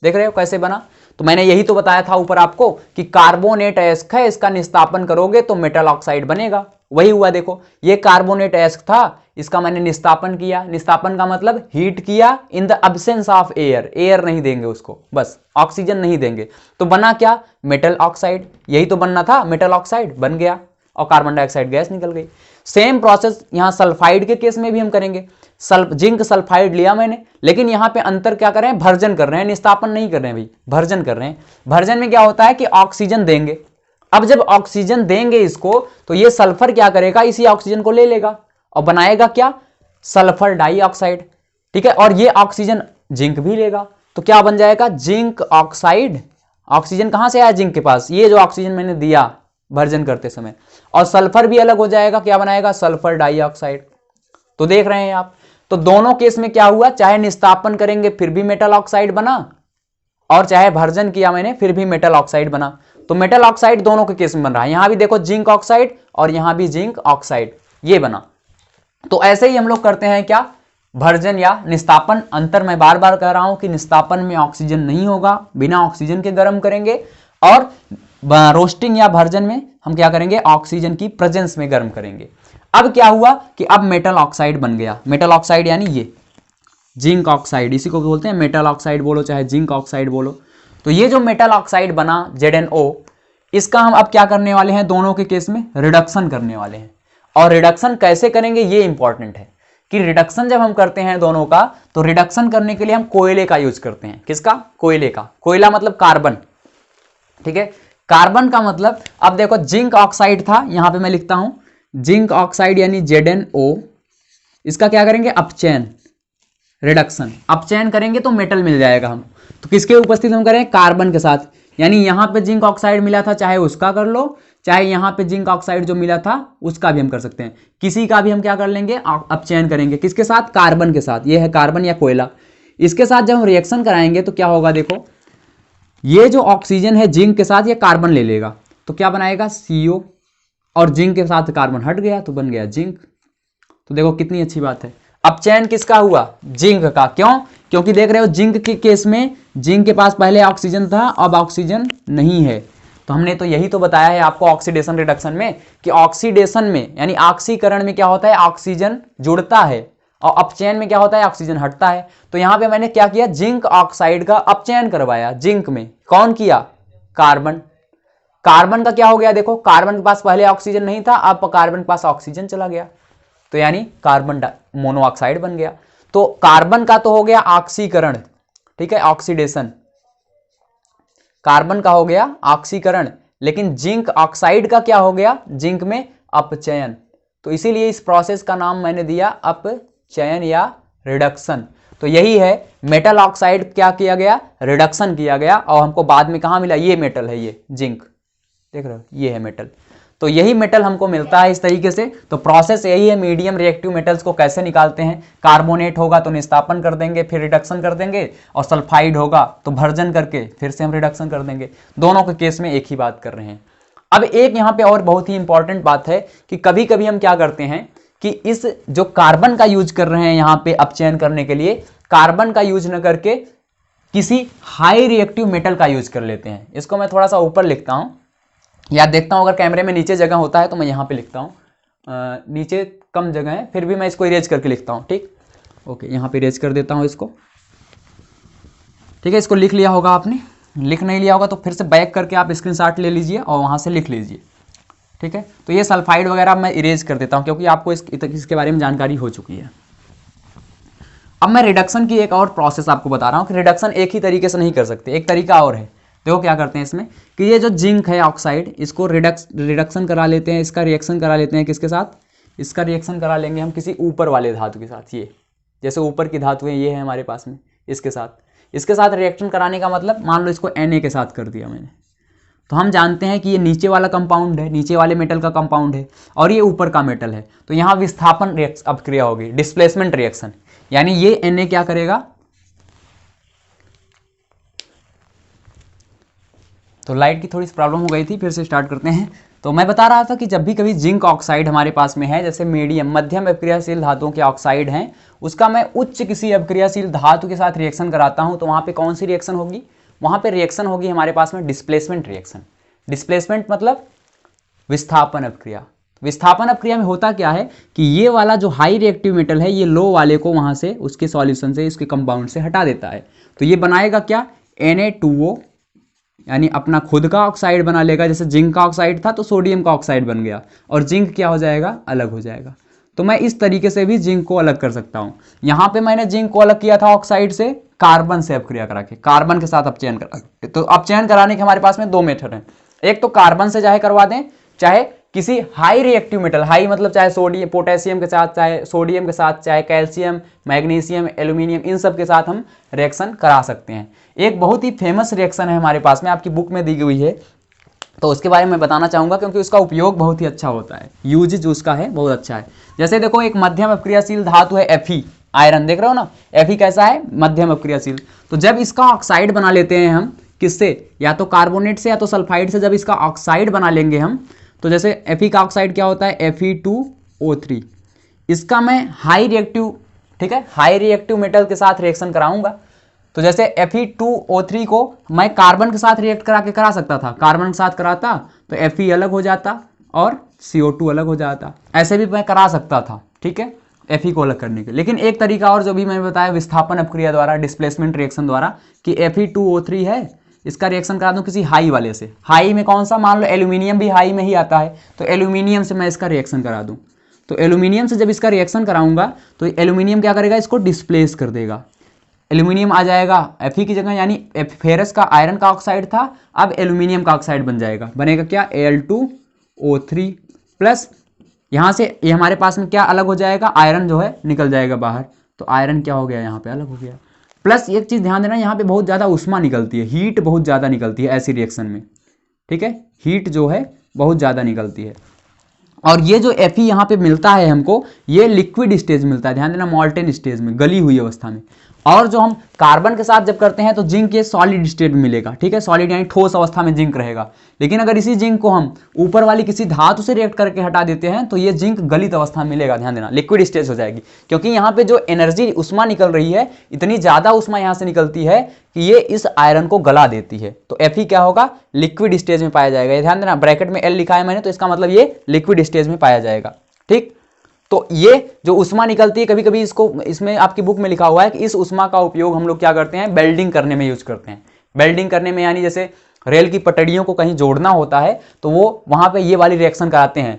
[SPEAKER 1] देख रहे हो कैसे बना? तो मैंने यही तो बताया था ऊपर आपको कि कार्बोनेट अयस्क है, इसका निस्तापन करोगे तो मेटल ऑक्साइड बनेगा। वही हुआ, देखो ये कार्बोनेट अयस्क था, इसका मैंने निस्तापन किया। निस्तापन का मतलब हीट किया in the absence of air, air नहीं देंगे उसको, बस ऑक्सीजन नहीं देंगे, तो बना क्या? Metal oxide. यही तो बनना था, मेटल ऑक्साइड बन गया और कार्बन डाइऑक्साइड गैस निकल गई। सेम प्रोसेस यहां सल्फाइड के केस में भी हम करेंगे। जिंक सल्फाइड लिया मैंने, लेकिन यहां पे अंतर क्या कर रहे हैं? भर्जन कर रहे हैं, निस्तापन नहीं कर रहे हैं भाई, भर्जन कर रहे हैं। भर्जन में क्या होता है कि ऑक्सीजन देंगे। अब जब ऑक्सीजन देंगे इसको, तो ये सल्फर क्या करेगा? इसी ऑक्सीजन को ले लेगा और बनाएगा क्या? Sulphur dioxide. ठीक है, और ये ऑक्सीजन जिंक भी लेगा, तो क्या बन जाएगा? Zinc oxide. ऑक्सीजन कहां से आया? जिंक के पास, ये जो ऑक्सीजन मैंने दिया भर्जन करते समय, और सल्फर भी अलग हो जाएगा, क्या बनाएगा? Sulphur dioxide. तो देख रहे हैं आप, तो दोनों केस में क्या हुआ? चाहे निस्तापन करेंगे फिर भी मेटल ऑक्साइड बना, और चाहे भर्जन किया मैंने फिर भी मेटल ऑक्साइड बना। तो मेटल ऑक्साइड दोनों के केस में बन रहा है, यहां भी देखो जिंक ऑक्साइड और यहां भी जिंक ऑक्साइड, ये बना। तो ऐसे ही हम लोग करते हैं क्या? भर्जन या निस्तापन। अंतर मैं बार बार कह रहा हूं कि निस्तापन में ऑक्सीजन नहीं होगा, बिना ऑक्सीजन के गर्म करेंगे, और रोस्टिंग या भर्जन में हम क्या करेंगे? ऑक्सीजन की प्रेजेंस में गर्म करेंगे। अब क्या हुआ कि अब मेटल ऑक्साइड बन गया। मेटल ऑक्साइड यानी ये जिंक ऑक्साइड, इसी को बोलते हैं मेटल ऑक्साइड बोलो चाहे जिंक ऑक्साइड बोलो। तो ये जो मेटल ऑक्साइड बना ZnO, इसका हम अब क्या करने वाले हैं, दोनों के केस में रिडक्शन करने वाले हैं। और रिडक्शन कैसे करेंगे ये इंपॉर्टेंट है कि रिडक्शन जब हम करते हैं दोनों का, तो रिडक्शन करने के लिए हम कोयले का यूज करते हैं। किसका? कोयले का। कोयला मतलब कार्बन, ठीक है। कार्बन का मतलब, अब देखो जिंक ऑक्साइड था, यहां पे मैं लिखता हूं जिंक ऑक्साइड यानी ZnO, इसका क्या करेंगे, अपचयन, रिडक्शन, अपचयन करेंगे तो मेटल मिल जाएगा हम। तो किसके उपस्थित हम करें, कार्बन के साथ। यानी यहां पे जिंक ऑक्साइड मिला था, चाहे उसका कर लो, चाहे यहां पे जिंक ऑक्साइड जो मिला था उसका भी हम कर सकते हैं। किसी का भी हम क्या कर लेंगे, अपचयन करेंगे। किसके साथ, कार्बन के साथ। ये है कार्बन या कोयला। इसके साथ जब हम रिएक्शन कराएंगे तो क्या होगा, देखो ये जो ऑक्सीजन है जिंक के साथ ये कार्बन ले लेगा, तो क्या बनाएगा, CO, और जिंक के साथ कार्बन हट गया तो बन गया जिंक। तो देखो कितनी अच्छी बात है। अपचयन किसका हुआ, जिंक का। क्यों? क्योंकि देख रहे हो जिंक के केस में जिंक के पास पहले ऑक्सीजन था, अब ऑक्सीजन नहीं है। तो हमने तो यही तो बताया है आपको ऑक्सीडेशन रिडक्शन में कि ऑक्सीडेशन में यानी ऑक्सीकरण में क्या होता है, ऑक्सीजन जुड़ता है, और अपचयन में क्या होता है, ऑक्सीजन हटता है। तो यहां पे मैंने क्या किया, जिंक ऑक्साइड का अपचयन करवाया जिंक में। कौन किया, कार्बन। कार्बन का क्या हो गया, देखो कार्बन के पास पहले ऑक्सीजन नहीं था, अब कार्बन के पास ऑक्सीजन चला गया, तो यानी कार्बन मोनोऑक्साइड बन गया। तो कार्बन का तो हो गया ऑक्सीकरण, ठीक है, ऑक्सीडेशन, कार्बन का हो गया ऑक्सीकरण, लेकिन जिंक ऑक्साइड का क्या हो गया, जिंक में अपचयन। तो इसीलिए इस प्रोसेस का नाम मैंने दिया अपचयन या रिडक्शन। तो यही है, मेटल ऑक्साइड क्या किया गया, रिडक्शन किया गया, और हमको बाद में कहां मिला, ये मेटल है, ये जिंक, देख रहे हो ये है मेटल। तो यही मेटल हमको मिलता है इस तरीके से। तो प्रोसेस यही है, मीडियम रिएक्टिव मेटल्स को कैसे निकालते हैं। कार्बोनेट होगा तो निस्तापन कर देंगे, फिर रिडक्शन कर देंगे, और सल्फाइड होगा तो भर्जन करके फिर से हम रिडक्शन कर देंगे। दोनों के केस में एक ही बात कर रहे हैं। अब एक यहाँ पे और बहुत ही इंपॉर्टेंट बात है कि कभी कभी हम क्या करते हैं कि इस जो कार्बन का यूज कर रहे हैं यहाँ पे अपचयन करने के लिए, कार्बन का यूज न करके किसी हाई रिएक्टिव मेटल का यूज कर लेते हैं। इसको मैं थोड़ा सा ऊपर लिखता हूँ, या देखता हूं अगर कैमरे में नीचे जगह होता है तो मैं यहां पे लिखता हूं। नीचे कम जगह है, फिर भी मैं इसको इरेज करके लिखता हूं, ठीक। ओके, यहां पे इरेज कर देता हूं इसको, ठीक है। इसको लिख लिया होगा आपने, लिख नहीं लिया होगा तो फिर से बैक करके आप स्क्रीनशॉट ले लीजिए और वहां से लिख लीजिए, ठीक है। तो ये सल्फाइड वगैरह मैं इरेज कर देता हूं क्योंकि आपको इसके बारे में जानकारी हो चुकी है। अब मैं रिडक्शन की एक और प्रोसेस आपको बता रहा हूं कि रिडक्शन एक ही तरीके से नहीं कर सकते, एक तरीका और है। देखो क्या करते हैं इसमें कि ये जो जिंक है ऑक्साइड, इसको रिडक्शन करा लेते हैं, इसका रिएक्शन करा लेते हैं। किसके साथ, इसका रिएक्शन करा लेंगे हम किसी ऊपर वाले धातु के साथ। ये जैसे ऊपर की धातु है, ये है हमारे पास में, इसके साथ रिएक्शन कराने का मतलब, मान लो इसको Na के साथ कर दिया मैंने, तो हम जानते हैं कि ये नीचे वाला कंपाउंड है, नीचे वाले मेटल का कंपाउंड है, और ये ऊपर का मेटल है। तो यहाँ विस्थापन अपक्रिया होगी, डिस्प्लेसमेंट रिएक्शन, यानी ये Na क्या करेगा, तो लाइट की थोड़ी सी प्रॉब्लम हो गई थी, फिर से स्टार्ट करते हैं। तो मैं बता रहा था कि जब भी कभी जिंक ऑक्साइड हमारे पास में है, जैसे मध्यम अपक्रियाशील धातुओं के ऑक्साइड हैं, उसका मैं उच्च किसी अपक्रियाशील धातु के साथ रिएक्शन कराता हूं, तो वहां पे कौन सी रिएक्शन होगी, वहां पे रिएक्शन होगी हमारे पास में डिस्प्लेसमेंट रिएक्शन। डिस्प्लेसमेंट मतलब विस्थापन अपक्रिया। विस्थापन अपक्रिया में होता क्या है कि ये वाला जो हाई रिएक्टिव मेटल है, ये लो वाले को वहां से उसके सॉल्यूशन से, उसके कंपाउंड से हटा देता है। तो ये बनाएगा क्या, Na2O, यानी अपना खुद का ऑक्साइड बना लेगा। जैसे जिंक का ऑक्साइड था तो सोडियम का ऑक्साइड बन गया, और जिंक क्या हो जाएगा, अलग हो जाएगा। तो मैं इस तरीके से भी जिंक को अलग कर सकता हूं। यहां पे मैंने जिंक को अलग किया था ऑक्साइड से, कार्बन से अपक्रिया करा के, कार्बन के साथ अपचयन करा के। तो अपचयन कराने के हमारे पास में दो मेथड हैं, एक तो कार्बन से चाहे करवा दें, चाहे किसी हाई रिएक्टिव मेटल, हाई मतलब चाहे सोडियम पोटेशियम के साथ, चाहे सोडियम के साथ, चाहे कैल्शियम, मैग्नीशियम, एल्यूमिनियम, इन सब के साथ हम रिएक्शन करा सकते हैं। एक बहुत ही फेमस रिएक्शन है हमारे पास में, आपकी बुक में दी हुई है, तो उसके बारे में बताना चाहूंगा क्योंकि उसका उपयोग बहुत ही अच्छा होता है, यूज उसका है बहुत अच्छा है। जैसे देखो एक मध्यम अपक्रियाशील धातु है Fe, आयरन, देख रहे हो ना, Fe कैसा है, मध्यम अपक्रियाशील। तो जब इसका ऑक्साइड बना लेते हैं हम, किससे, या तो कार्बोनेट से या तो सल्फाइड से, जब इसका ऑक्साइड बना लेंगे हम, तो जैसे Fe का ऑक्साइड क्या होता है, Fe2O3, इसका मैं हाई रिएक्टिव, ठीक है, हाई रिएक्टिव मेटल के साथ रिएक्शन कराऊंगा। तो जैसे Fe2O3 को मैं कार्बन के साथ रिएक्ट करा के करा सकता था, कार्बन के साथ कराता तो Fe अलग हो जाता और CO2 अलग हो जाता, ऐसे भी मैं करा सकता था, ठीक है, Fe को अलग करने के। लेकिन एक तरीका और जो भी मैंने बताया विस्थापन अपक्रिया द्वारा, डिस्प्लेसमेंट रिएक्शन द्वारा, कि Fe2O3 है, इसका रिएक्शन करा दूं किसी हाई वाले से, हाई में कौन सा, मान लो एल्यूमिनियम भी हाई में ही आता है, तो एल्यूमिनियम से मैं इसका रिएक्शन करा दूं, तो एल्यूमिनियम से जब इसका रिएक्शन कराऊंगा तो एल्यूमिनियम क्या करेगा, इसको डिस्प्लेस कर देगा, एल्यूमिनियम आ जाएगा Fe की जगह, यानी फेरस का आयरन का ऑक्साइड था, अब एल्यूमिनियम का ऑक्साइड बन जाएगा, बनेगा क्या Al2O3 प्लस यहाँ से ये हमारे पास में क्या अलग हो जाएगा, आयरन जो है निकल जाएगा बाहर, तो आयरन क्या हो गया यहाँ पे अलग हो गया। प्लस एक चीज़ ध्यान देना, यहाँ पे बहुत ज़्यादा उष्मा निकलती है, हीट बहुत ज़्यादा निकलती है ऐसी रिएक्शन में, ठीक है, हीट जो है बहुत ज़्यादा निकलती है। और ये जो Fe यहाँ पे मिलता है हमको, ये लिक्विड स्टेज मिलता है, ध्यान देना मॉल्टेन स्टेज में, गली हुई अवस्था में। और जो हम कार्बन के साथ जब करते हैं तो जिंक ये सॉलिड स्टेट में मिलेगा, ठीक है, सॉलिड यानी ठोस अवस्था में जिंक रहेगा। लेकिन अगर इसी जिंक को हम ऊपर वाली किसी धातु से रिएक्ट करके हटा देते हैं तो ये जिंक गलित अवस्था में मिलेगा, ध्यान देना लिक्विड स्टेज हो जाएगी, क्योंकि यहाँ पे जो एनर्जी उष्मा निकल रही है, इतनी ज़्यादा उष्मा यहाँ से निकलती है कि ये इस आयरन को गला देती है, तो Fe क्या होगा, लिक्विड स्टेज में पाया जाएगा। ये ध्यान देना, ब्रैकेट में L लिखा है मैंने, तो इसका मतलब ये लिक्विड स्टेज में पाया जाएगा, ठीक। तो ये जो उष्मा निकलती है, कभी कभी इसको, इसमें आपकी बुक में लिखा हुआ है कि इस उष्मा का उपयोग हम लोग क्या करते हैं, वेल्डिंग करने में यूज करते हैं। वेल्डिंग करने में यानी जैसे रेल की पटड़ियों को कहीं जोड़ना होता है तो वो वहां पे ये वाली रिएक्शन कराते हैं,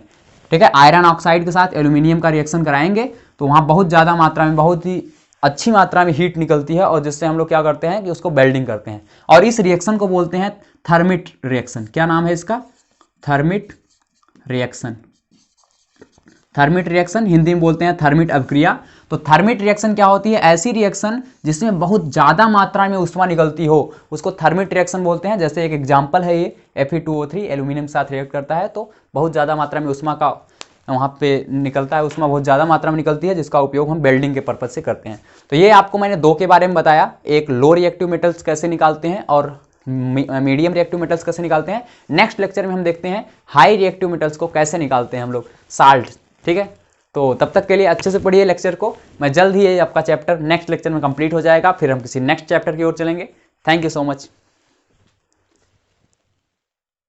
[SPEAKER 1] ठीक है, आयरन ऑक्साइड के साथ एल्यूमिनियम का रिएक्शन कराएंगे तो वहां बहुत ज़्यादा मात्रा में, बहुत ही अच्छी मात्रा में हीट निकलती है, और जिससे हम लोग क्या करते हैं कि उसको वेल्डिंग करते हैं। और इस रिएक्शन को बोलते हैं थर्मिट रिएक्शन। क्या नाम है इसका, thermite reaction. Thermite reaction Hindi में बोलते हैं थर्मिट अभिक्रिया। तो थर्मिट रिएक्शन क्या होती है, ऐसी रिएक्शन जिसमें बहुत ज़्यादा मात्रा में उष्मा निकलती हो, उसको थर्मिट रिएक्शन बोलते हैं। जैसे एक एग्जांपल है ये, Fe2O3 एल्यूमिनियम के साथ रिएक्ट करता है तो बहुत ज़्यादा मात्रा में उष्मा का वहाँ पे निकलता है, उष्मा बहुत ज़्यादा मात्रा में निकलती है, जिसका उपयोग हम वेल्डिंग के पर्पज से करते हैं। तो ये आपको मैंने दो के बारे में बताया, एक लो रिएक्टिव मेटल्स कैसे निकालते हैं और मीडियम रिएक्टिव मेटल्स कैसे निकालते हैं। नेक्स्ट लेक्चर में हम देखते हैं हाई रिएक्टिव मेटल्स को कैसे निकालते हैं हम लोग, साल्ट, ठीक है। तो तब तक के लिए अच्छे से पढ़िए लेक्चर को, मैं जल्द ही आपका चैप्टर नेक्स्ट लेक्चर में कंप्लीट हो जाएगा, फिर हम किसी नेक्स्ट चैप्टर की ओर चलेंगे। Thank you so much.